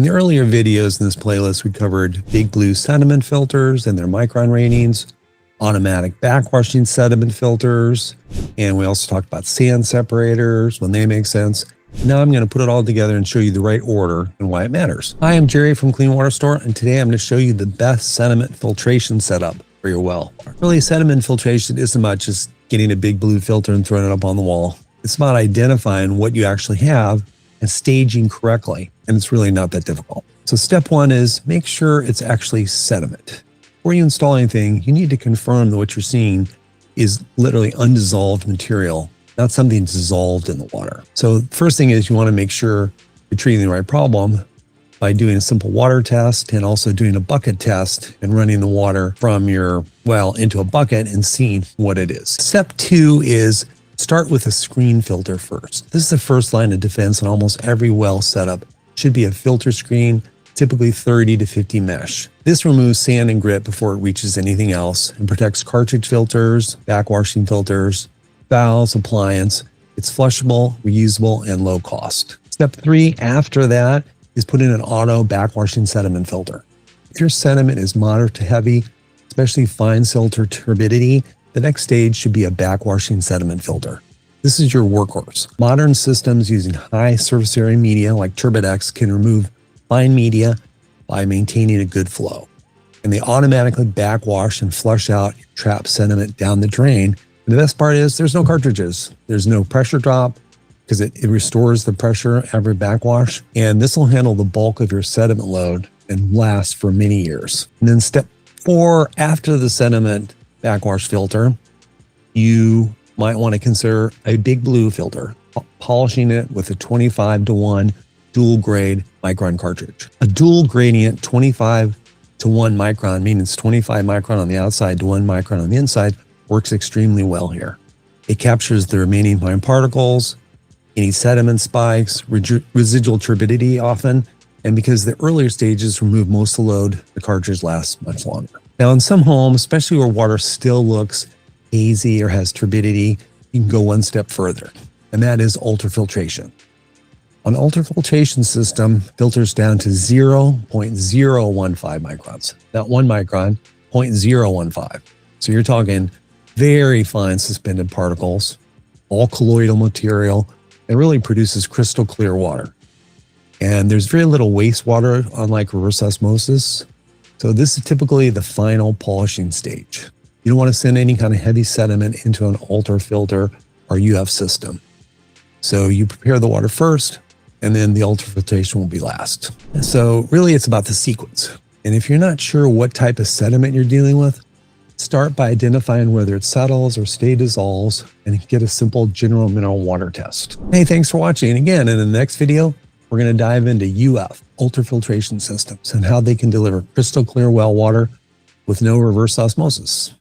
In the earlier videos in this playlist, we covered big blue sediment filters and their micron ratings, automatic backwashing sediment filters, and we also talked about sand separators when they make sense. Now I'm going to put it all together and show you the right order and why it matters. Hi, I'm Gerry from Clean Water Store, and today I'm going to show you the best sediment filtration setup for your well. Really, sediment filtration isn't much as getting a big blue filter and throwing it up on the wall. It's about identifying what you actually have and staging correctly, and it's really not that difficult. So step one is make sure it's actually sediment. Before you install anything, you need to confirm that what you're seeing is literally undissolved material, not something dissolved in the water. So first thing is you want to make sure you're treating the right problem by doing a simple water test and also doing a bucket test and running the water from your well into a bucket and seeing what it is. Step two is start with a screen filter first. This is the first line of defense on almost every well setup. Should be a filter screen, typically 30 to 50 mesh. This removes sand and grit before it reaches anything else and protects cartridge filters, backwashing filters, valves, appliance. It's flushable, reusable, and low cost. Step three after that is put in an auto backwashing sediment filter. If your sediment is moderate to heavy, especially fine silt or turbidity, the next stage should be a backwashing sediment filter. This is your workhorse. Modern systems using high surface area media like Turbidex can remove fine media by maintaining a good flow. And they automatically backwash and flush out trapped sediment down the drain. And the best part is there's no cartridges. There's no pressure drop because it restores the pressure every backwash. And this will handle the bulk of your sediment load and last for many years. And then step four, after the sediment backwash filter, you might want to consider a big blue filter, polishing it with a 25:1 dual grade micron cartridge. A dual gradient 25:1 micron, meaning it's 25 micron on the outside to 1 micron on the inside, works extremely well here. It captures the remaining fine particles, any sediment spikes, residual turbidity often, and because the earlier stages remove most of the load, the cartridge lasts much longer. Now in some homes, especially where water still looks hazy or has turbidity, you can go one step further, and that is ultrafiltration. An ultrafiltration system filters down to 0.015 microns, not 1 micron, 0.015. So you're talking very fine suspended particles, all colloidal material. It really produces crystal clear water. And there's very little wastewater, unlike reverse osmosis. So this is typically the final polishing stage. You don't want to send any kind of heavy sediment into an ultrafilter or UF system. So you prepare the water first, and then the ultrafiltration will be last. So really it's about the sequence. And if you're not sure what type of sediment you're dealing with, start by identifying whether it settles or stay dissolves and get a simple general mineral water test. Hey, thanks for watching. And again, in the next video, we're going to dive into UF, ultrafiltration systems, and how they can deliver crystal clear well water with no reverse osmosis.